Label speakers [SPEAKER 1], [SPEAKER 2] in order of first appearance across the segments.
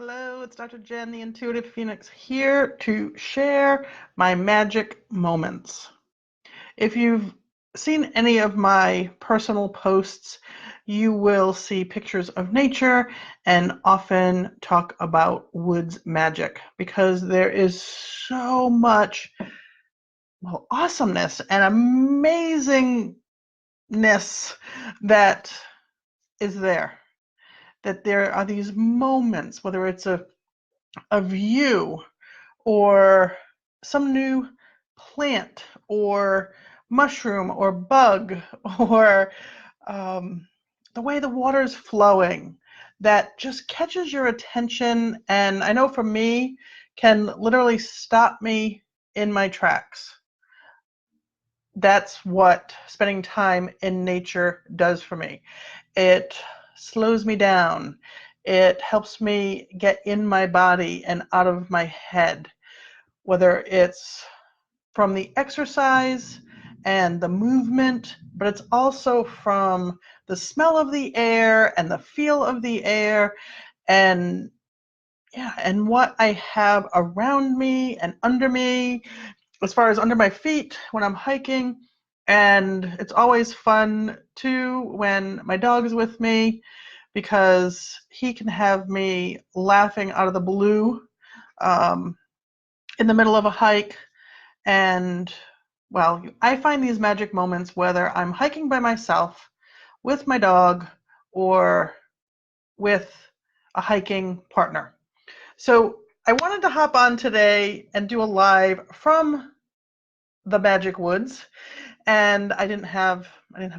[SPEAKER 1] Hello, it's Dr. Jen, the Intuitive Phoenix, here to share my magic moments. If you've seen any of my personal posts, you will see pictures of nature and often talk about woods magic because there is so much awesomeness and amazingness that is there. That there are these moments, whether it's a view or some new plant or mushroom or bug or um, the way the water is flowing that just catches your attention, and I know for me can literally stop me in my tracks. That's what spending time in nature does for me. It slows me down. It helps me get in my body and out of my head, whether it's from the exercise and the movement, but it's also from the smell of the air and the feel of the air and and what I have around me and under me, as far as under my feet when I'm hiking. And it's always fun too when my dog is with me because he can have me laughing out of the blue um, in the middle of a hike. And I find these magic moments whether I'm hiking by myself, with my dog, or with a hiking partner. So I wanted to hop on today and do a live from the Magic Woods, and I didn't have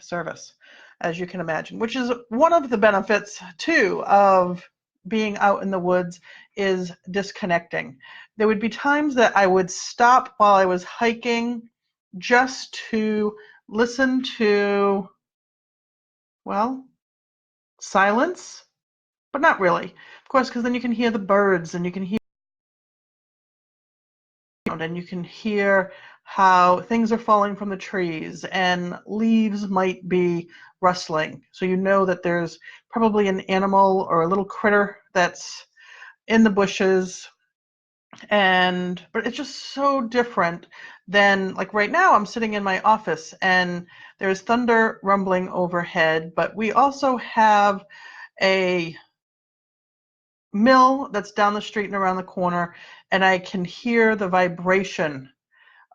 [SPEAKER 1] service, as you can imagine, which is one of the benefits too of being out in the woods, is disconnecting. There would be times that I would stop while I was hiking just to listen to, silence, but not really, of course, because then you can hear the birds and you can hear how things are falling from the trees and leaves might be rustling. So you know that there's probably an animal or a little critter that's in the bushes. But it's just so different than, like, right now I'm sitting in my office and there's thunder rumbling overhead, but we also have a mill that's down the street and around the corner, and I can hear the vibration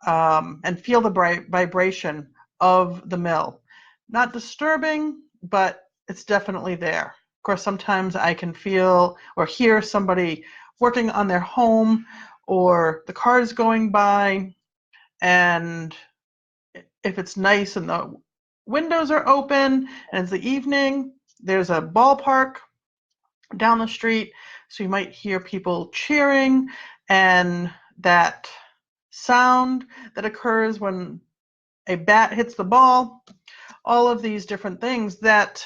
[SPEAKER 1] and feel the vibration of the mill. Not disturbing, but it's definitely there. Of course, sometimes I can feel or hear somebody working on their home or the cars going by, and if it's nice and the windows are open and it's the evening, there's a ballpark down the street, so you might hear people cheering and that sound that occurs when a bat hits the ball, all of these different things that,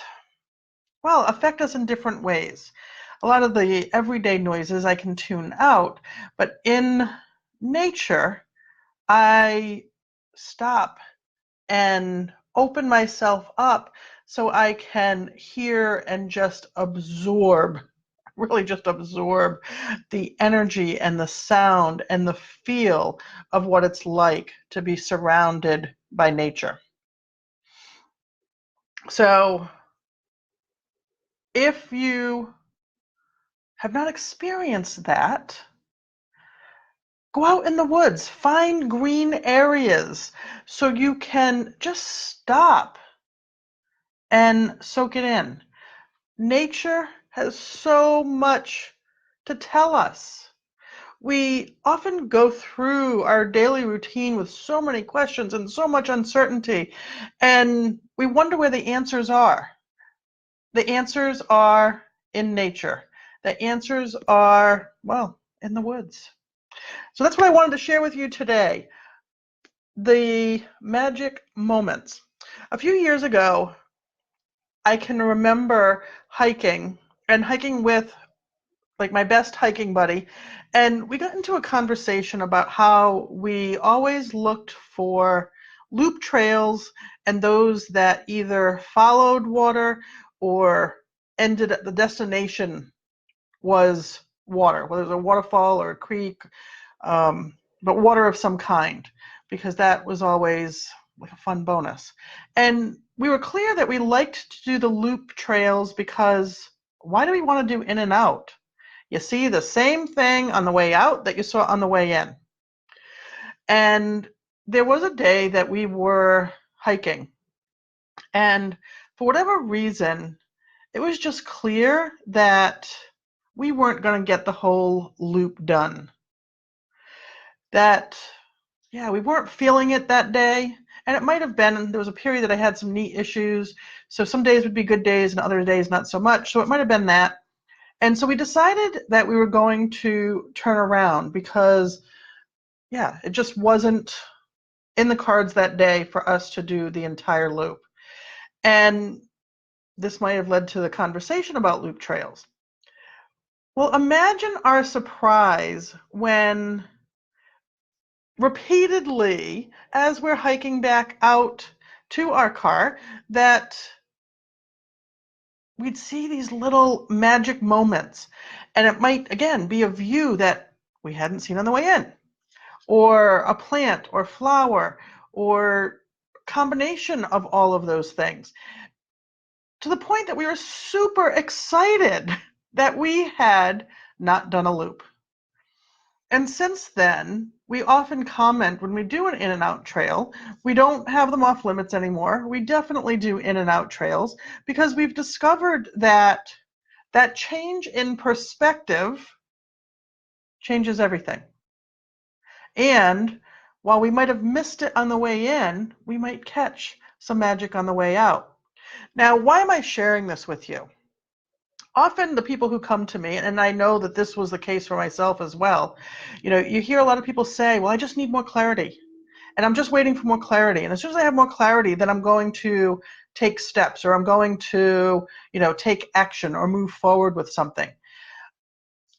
[SPEAKER 1] affect us in different ways. A lot of the everyday noises I can tune out, but in nature, I stop and open myself up so I can hear and just absorb, really just absorb the energy and the sound and the feel of what it's like to be surrounded by nature. So if you have not experienced that, go out in the woods, find green areas so you can just stop and soak it in. Nature has so much to tell us. We often go through our daily routine with so many questions and so much uncertainty, and we wonder where the answers are. The answers are in nature. The answers are, in the woods. So that's what I wanted to share with you today. The magic moments. A few years ago, I can remember hiking with, like, my best hiking buddy, and we got into a conversation about how we always looked for loop trails and those that either followed water or ended at the destination was water, whether it's a waterfall or a creek, but water of some kind, because that was always like a fun bonus. And we were clear that we liked to do the loop trails because why do we want to do in and out? You see the same thing on the way out that you saw on the way in. And there was a day that we were hiking, and for whatever reason, it was just clear that we weren't going to get the whole loop done. That, yeah, we weren't feeling it that day. And it might have been, there was a period that I had some knee issues. So some days would be good days and other days not so much. So it might have been that. And so we decided that we were going to turn around because, yeah, it just wasn't in the cards that day for us to do the entire loop. And this might have led to the conversation about loop trails. Well, imagine our surprise when repeatedly, as we're hiking back out to our car, that we'd see these little magic moments. And it might, again, be a view that we hadn't seen on the way in, or a plant or flower, or combination of all of those things, to the point that we were super excited that we had not done a loop. And since then, we often comment when we do an in and out trail. We don't have them off limits anymore. We definitely do in and out trails because we've discovered that that change in perspective changes everything. And while we might have missed it on the way in, we might catch some magic on the way out. Now, why am I sharing this with you? Often the people who come to me, and I know that this was the case for myself as well, you hear a lot of people say, well, I just need more clarity. And I'm just waiting for more clarity. And as soon as I have more clarity, then I'm going to take steps, or I'm going to, take action or move forward with something.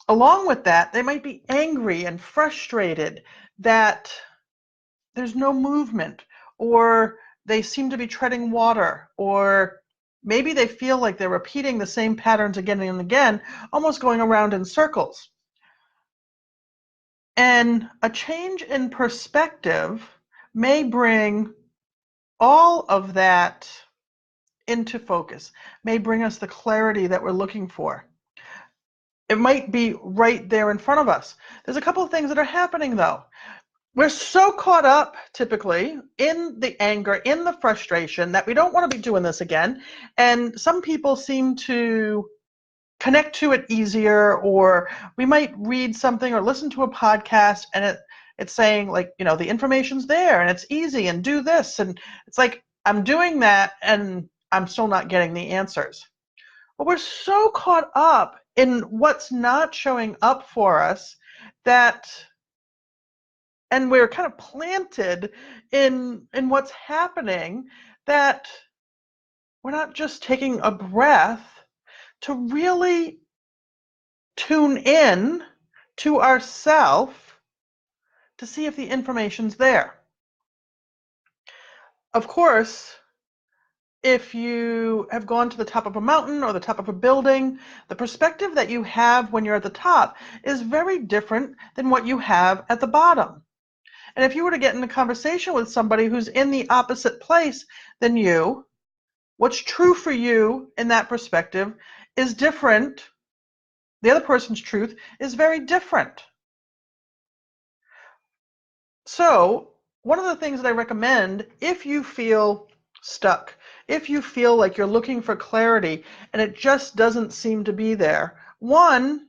[SPEAKER 1] Along with that, they might be angry and frustrated that there's no movement, or they seem to be treading water, or maybe they feel like they're repeating the same patterns again and again, almost going around in circles. And a change in perspective may bring all of that into focus, may bring us the clarity that we're looking for. It might be right there in front of us. There's a couple of things that are happening though. We're so caught up, typically, in the anger, in the frustration, that we don't want to be doing this again. And some people seem to connect to it easier, or we might read something or listen to a podcast, and it's saying, like, the information's there, and it's easy, and do this. And it's like, I'm doing that, and I'm still not getting the answers. But we're so caught up in what's not showing up for us that... and we're kind of planted in what's happening, that we're not just taking a breath to really tune in to ourself to see if the information's there. Of course, if you have gone to the top of a mountain or the top of a building, the perspective that you have when you're at the top is very different than what you have at the bottom. And if you were to get in a conversation with somebody who's in the opposite place than you, what's true for you in that perspective is different. The other person's truth is very different. So, one of the things that I recommend, if you feel stuck, if you feel like you're looking for clarity and it just doesn't seem to be there, one,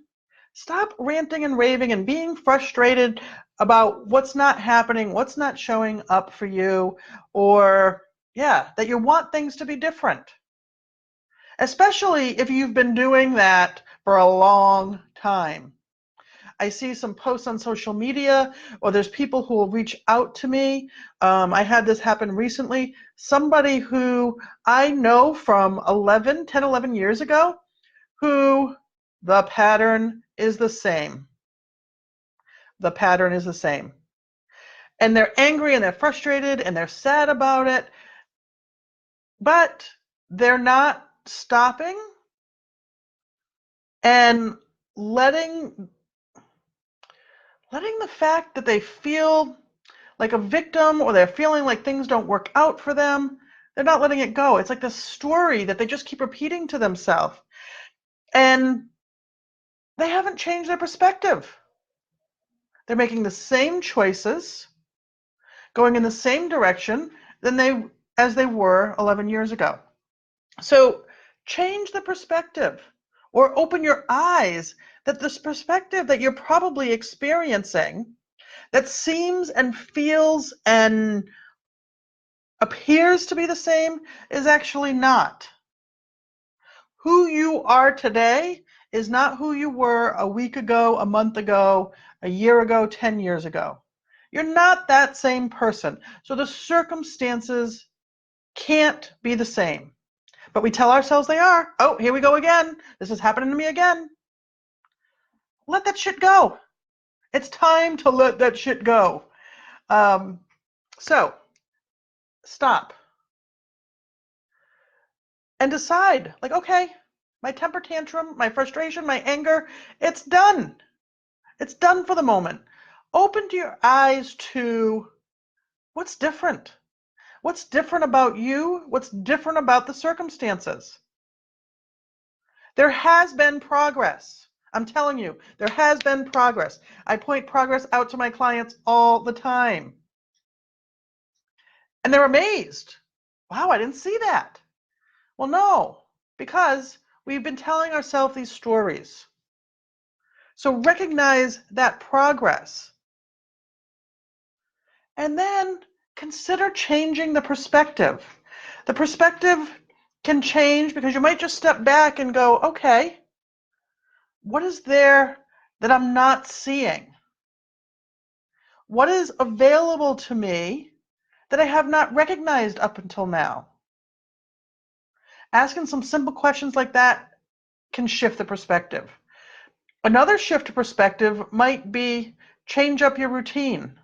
[SPEAKER 1] stop ranting and raving and being frustrated about what's not happening, what's not showing up for you, or, that you want things to be different. Especially if you've been doing that for a long time. I see some posts on social media, or there's people who will reach out to me. I had this happen recently. Somebody who I know from 10, 11 years ago, who the pattern is the same. The pattern is the same. And they're angry and they're frustrated and they're sad about it, but they're not stopping and letting the fact that they feel like a victim or they're feeling like things don't work out for them, they're not letting it go. It's like this story that they just keep repeating to themselves. And they haven't changed their perspective. They're making the same choices, going in the same direction as they were 11 years ago. So change the perspective or open your eyes that this perspective that you're probably experiencing that seems and feels and appears to be the same is actually not. Who you are today is not who you were a week ago, a month ago, a year ago, 10 years ago. You're not that same person. So the circumstances can't be the same. But we tell ourselves they are. Oh, here we go again. This is happening to me again. Let that shit go. It's time to let that shit go. So stop and decide, like, okay, my temper tantrum, my frustration, my anger, it's done. It's done for the moment. Open your eyes to what's different. What's different about you? What's different about the circumstances? There has been progress. I'm telling you, there has been progress. I point progress out to my clients all the time. And they're amazed. Wow, I didn't see that. Well, no, because we've been telling ourselves these stories. So recognize that progress. And then consider changing the perspective. The perspective can change because you might just step back and go, okay, what is there that I'm not seeing? What is available to me that I have not recognized up until now? Asking some simple questions like that can shift the perspective. Another shift to perspective might be change up your routine.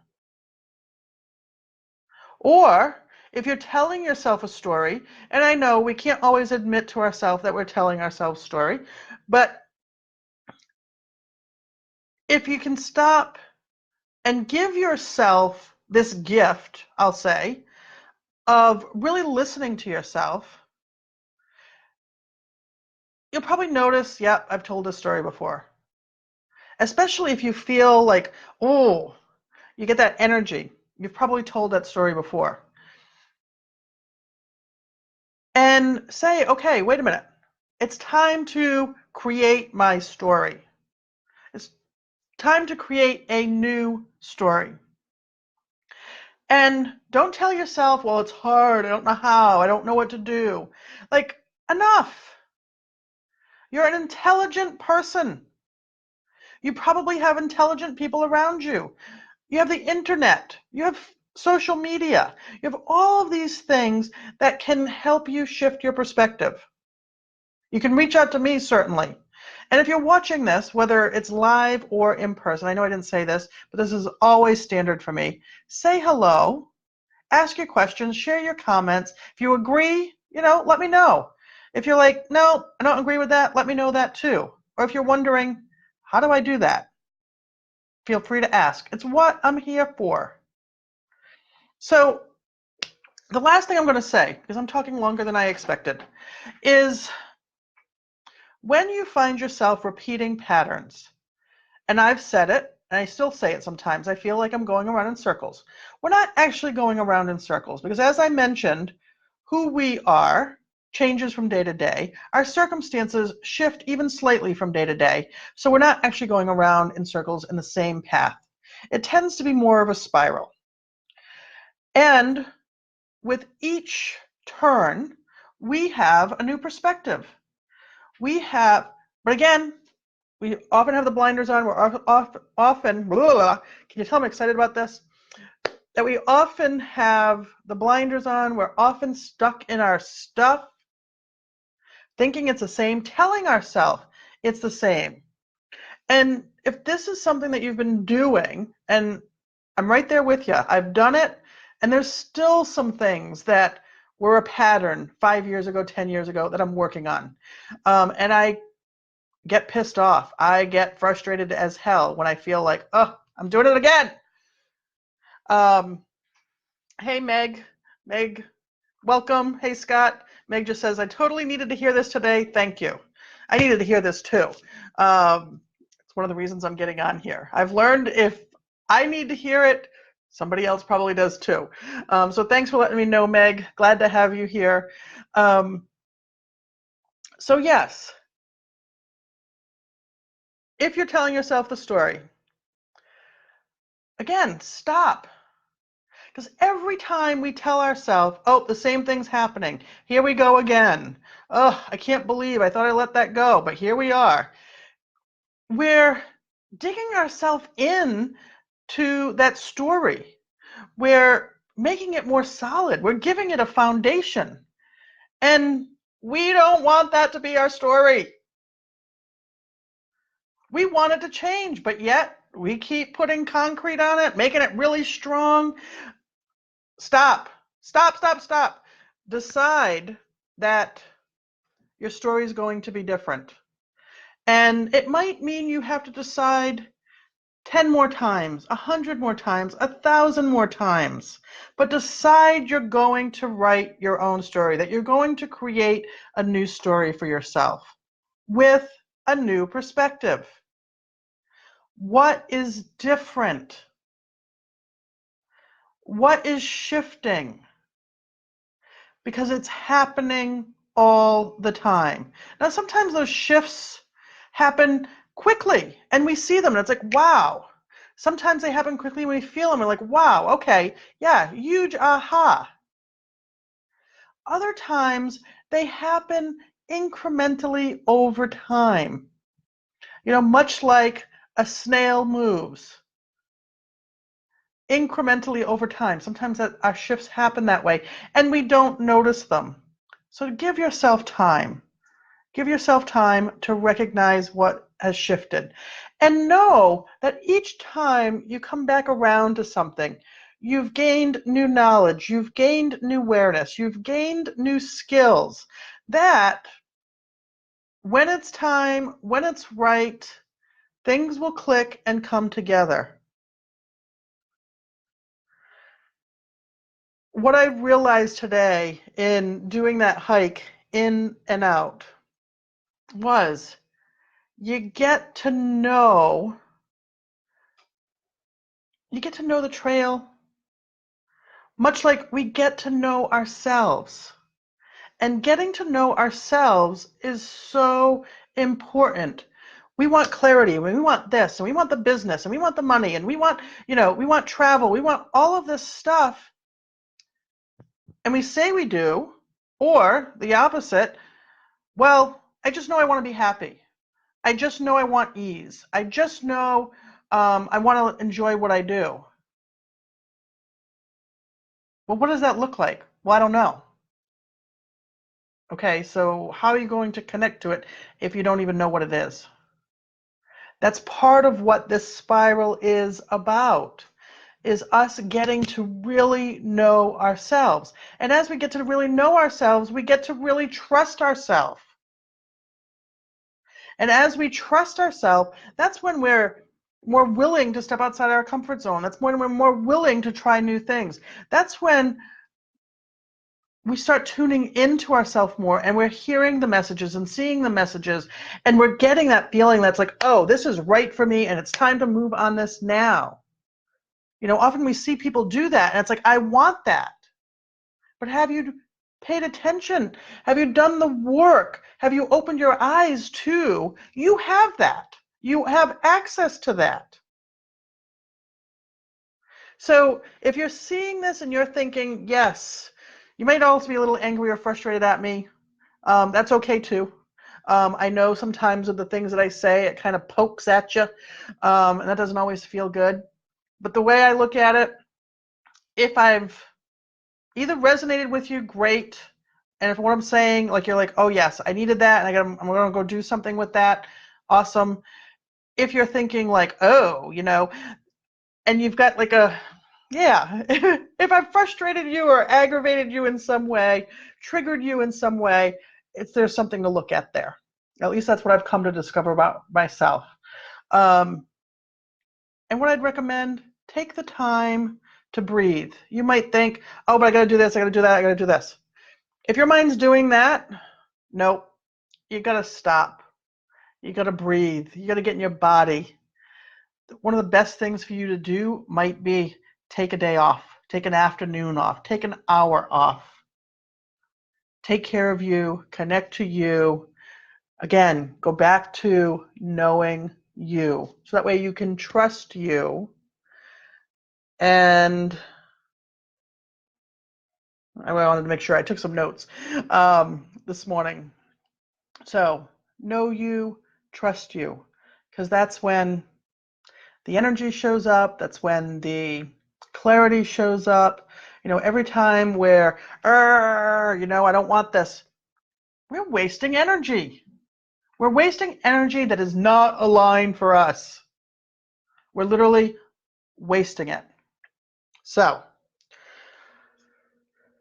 [SPEAKER 1] Or if you're telling yourself a story, and I know we can't always admit to ourselves that we're telling ourselves a story, but if you can stop and give yourself this gift, I'll say, of really listening to yourself, you'll probably notice, yep, I've told this story before. Especially if you feel like, oh, you get that energy. You've probably told that story before. And say, okay, wait a minute. It's time to create my story. It's time to create a new story. And don't tell yourself, well, it's hard. I don't know how. I don't know what to do. Like, enough. You're an intelligent person. You probably have intelligent people around you. You have the internet. You have social media. You have all of these things that can help you shift your perspective. You can reach out to me, certainly. And if you're watching this, whether it's live or in person, I know I didn't say this, but this is always standard for me. Say hello, ask your questions, share your comments. If you agree, let me know. If you're like, no, I don't agree with that, let me know that too. Or if you're wondering, how do I do that? Feel free to ask. It's what I'm here for. So the last thing I'm going to say, because I'm talking longer than I expected, is when you find yourself repeating patterns, and I've said it, and I still say it sometimes, I feel like I'm going around in circles. We're not actually going around in circles because, as I mentioned, who we are changes from day to day. Our circumstances shift even slightly from day to day. So we're not actually going around in circles in the same path. It tends to be more of a spiral. And with each turn, we have a new perspective. But again, we often have the blinders on. We're often, blah, can you tell I'm excited about this? That we often have the blinders on. We're often stuck in our stuff, thinking it's the same, telling ourselves it's the same. And if this is something that you've been doing, and I'm right there with you, I've done it, and there's still some things that were a pattern 5 years ago, 10 years ago that I'm working on. And I get pissed off. I get frustrated as hell when I feel like, oh, I'm doing it again. Um, hey, Meg. Meg, welcome. Hey, Scott. Meg just says, I totally needed to hear this today. Thank you. I needed to hear this too. It's one of the reasons I'm getting on here. I've learned if I need to hear it, somebody else probably does too. So thanks for letting me know, Meg. Glad to have you here. So yes, if you're telling yourself the story, again, stop. Because every time we tell ourselves, oh, the same thing's happening, here we go again. Oh, I can't believe I thought I let that go, but here we are. We're digging ourselves in to that story. We're making it more solid. We're giving it a foundation. And we don't want that to be our story. We want it to change, but yet we keep putting concrete on it, making it really strong. Stop. Stop, stop, stop. Decide that your story is going to be different. And it might mean you have to decide 10 more times, 100 more times, 1,000 more times. But decide you're going to write your own story, that you're going to create a new story for yourself with a new perspective. What is different? What is shifting? Because it's happening all the time. Now, sometimes those shifts happen quickly and we see them and it's like, wow. Sometimes they happen quickly when we feel them. We're like, wow, okay, yeah, huge aha. Other times they happen incrementally over time. Much like a snail moves incrementally over time. Sometimes our shifts happen that way and we don't notice them. So give yourself time. Give yourself time to recognize what has shifted. And know that each time you come back around to something, you've gained new knowledge, you've gained new awareness, you've gained new skills that when it's time, when it's right, things will click and come together. What I realized today in doing that hike in and out was you get to know the trail much like we get to know ourselves. And getting to know ourselves is so important. We want clarity, and we want this, and we want the business, and we want the money, and we want travel, we want all of this stuff. And we say we do, or the opposite, well, I just know I want to be happy. I just know I want ease. I just know I want to enjoy what I do. Well, what does that look like? Well, I don't know. Okay, so how are you going to connect to it if you don't even know what it is? That's part of what this spiral is about, is us getting to really know ourselves. And as we get to really know ourselves, we get to really trust ourselves. And as we trust ourselves, that's when we're more willing to step outside our comfort zone. That's when we're more willing to try new things. That's when we start tuning into ourselves more and we're hearing the messages and seeing the messages and we're getting that feeling that's like, oh, this is right for me and it's time to move on this now. Often we see people do that and it's like, I want that. But have you paid attention? Have you done the work? Have you opened your eyes to, you have that. You have access to that. So if you're seeing this and you're thinking, yes, you might also be a little angry or frustrated at me. That's okay too. I know sometimes with the things that I say, it kind of pokes at you, and that doesn't always feel good. But the way I look at it, if I've either resonated with you, great. And if what I'm saying, like you're like, oh yes, I needed that, and I'm going to go do something with that, awesome. If you're thinking like, oh, and you've got like yeah, if I've frustrated you or aggravated you in some way, triggered you in some way, there's something to look at there. At least that's what I've come to discover about myself. Um, and what I'd recommend, take the time to breathe. You might think, oh, but I got to do this, I got to do that, I got to do this. If your mind's doing that, nope, you got to stop. You got to breathe. You got to get in your body. One of the best things for you to do might be take a day off, take an afternoon off, take an hour off. Take care of you, connect to you. Again, go back to knowing you. So that way you can trust you. And I wanted to make sure I took some notes this morning. So know you, trust you, because that's when the energy shows up. That's when the clarity shows up. Every time where, I don't want this, we're wasting energy. We're wasting energy that is not aligned for us. We're literally wasting it. So,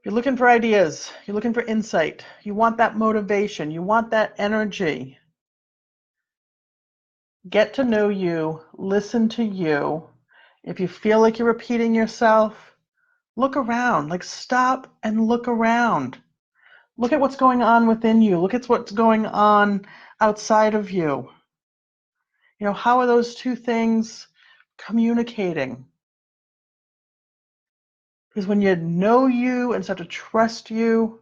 [SPEAKER 1] you're looking for ideas, you're looking for insight, you want that motivation, you want that energy. Get to know you, listen to you. If you feel like you're repeating yourself, look around, like stop and look around. Look at what's going on within you. Look at what's going on outside of you. How are those two things communicating? Because when you know you and start to trust you,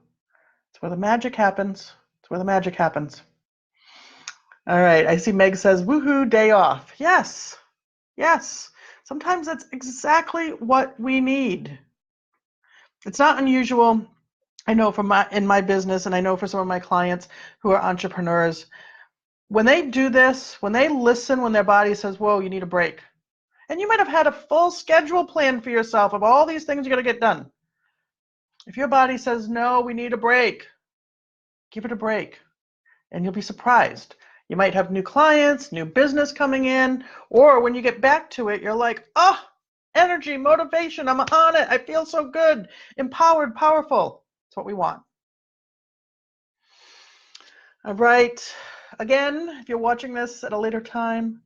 [SPEAKER 1] it's where the magic happens. It's where the magic happens. All right, I see Meg says, woohoo, day off. Yes, yes. Sometimes that's exactly what we need. It's not unusual. I know in my business, and I know for some of my clients who are entrepreneurs, when they do this, when they listen, when their body says, whoa, you need a break. And you might have had a full schedule plan for yourself of all these things you got to get done. If your body says, no, we need a break, give it a break. And you'll be surprised. You might have new clients, new business coming in, or when you get back to it, you're like, oh, energy, motivation, I'm on it. I feel so good, empowered, powerful. That's what we want. All right. Again, if you're watching this at a later time,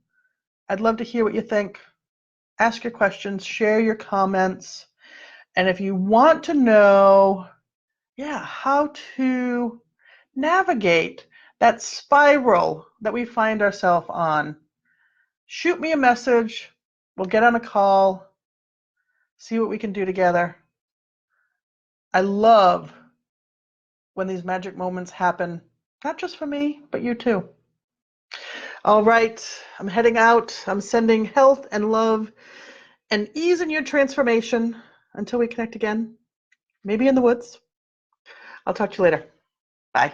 [SPEAKER 1] I'd love to hear what you think. Ask your questions, share your comments. And if you want to know, how to navigate that spiral that we find ourselves on, shoot me a message. We'll get on a call, see what we can do together. I love when these magic moments happen, not just for me, but you too. All right, I'm heading out. I'm sending health and love and ease in your transformation until we connect again, maybe in the woods. I'll talk to you later. Bye.